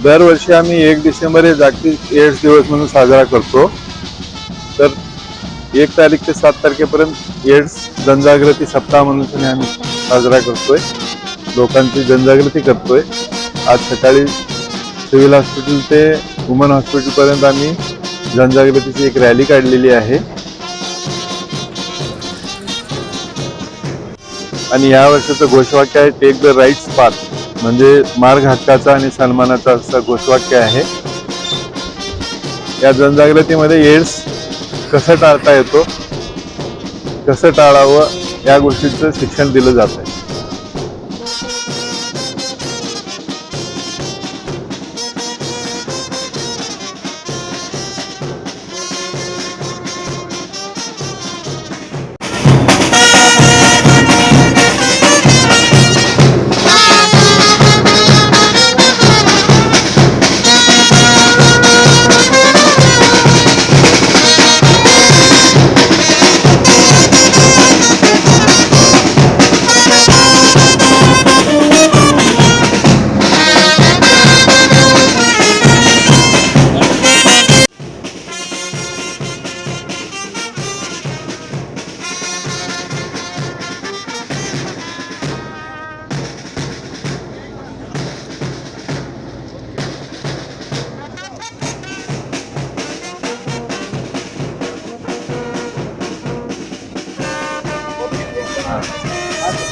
दरवर्षी आम्ही 1 डिसेंबर हे जागतिक एड्स दिवस म्हणून साजरा करतो. तर 1 तारीख ते 7 तारखेपर्यंत एड्स जनजागृती सप्ताह म्हणून आम्ही साजरा करतोय. लोकांची जनजागृती करतोय. आज सकाळी सिव्हिल हॉस्पिटल ते वुमन हॉस्पिटलपर्यंत आम्ही जनजागृतीची एक रॅली काढलेली आहे. आणि या वर्षाचं घोषवाक्य आहे टेक द राईट्स पाथ, म्हणजे मार्ग हक्काचा आणि सन्मानाचा असं घोषवाक्य आहे. या जनजागृतीमध्ये एड्स कसं टाळता येतो, कसं टाळावं या गोष्टीचं शिक्षण दिलं जात आहे.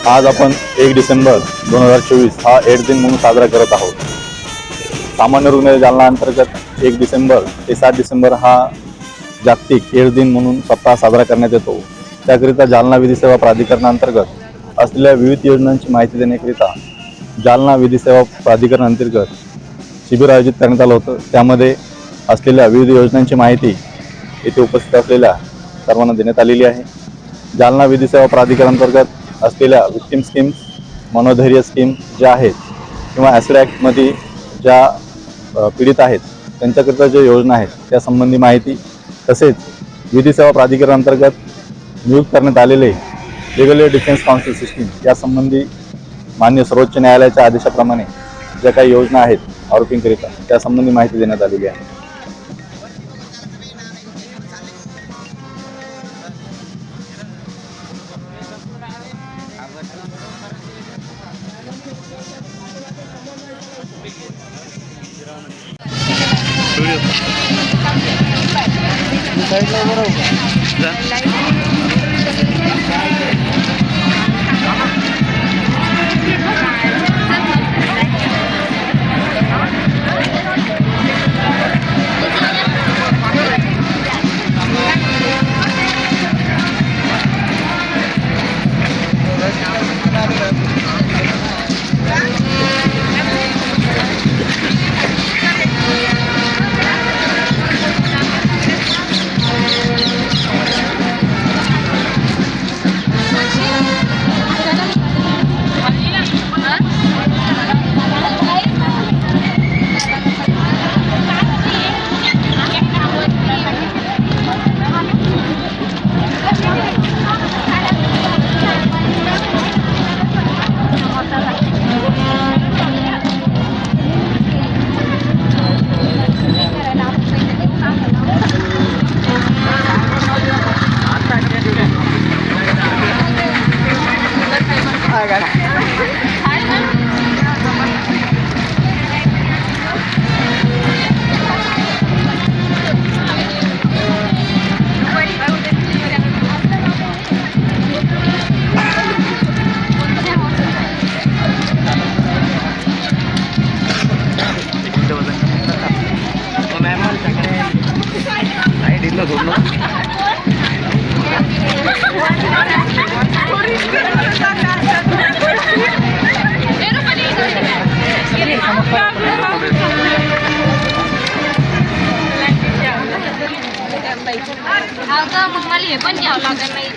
आज आपण 1 डिसेंबर 2024 हा एड्स दिन म्हणून साजरा करत आहोत. सामान्य रुग्णालय जालना अंतर्गत 1 डिसेंबर ते 7 डिसेंबर हा जागतिक एड्स दिन म्हणून सप्ताह साजरा करण्यात येतो. त्याकरिता जालना विधी सेवा प्राधिकरणाअंतर्गत असलेल्या विविध योजनांची माहिती देण्याकरिता जालना विधी सेवा प्राधिकरणाअंतर्गत शिबिर आयोजित करण्यात आलं होतं. त्यामध्ये असलेल्या विविध योजनांची माहिती येथे उपस्थित असलेल्या सर्वांना देण्यात आलेली आहे. जालना विधी सेवा प्राधिकरणाअंतर्गत असलेल्या विक्टिम स्कीम्स, मनोधैर्य स्कीम ज्या आहेत किंवा ॲसिड ॲक्टमध्ये ज्या पीडित आहेत त्यांच्याकरिता ज्या योजना आहेत त्या संबंधी माहिती, तसेच विधी सेवा प्राधिकरणाअंतर्गत नियुक्त करण्यात आलेले legal add defence council system यासंबंधी मान्य सर्वोच्च न्यायालयाच्या आदेशाप्रमाणे ज्या काही योजना आहेत आरोपींकरिता त्यासंबंधी माहिती देण्यात आलेली आहे.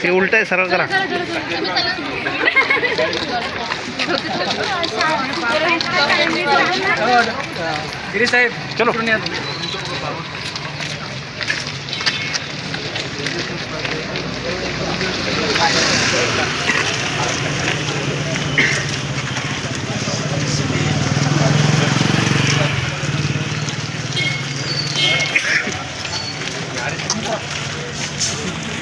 हे उलट आहे, सरळ करा. गिरी साहेब चलो. आहे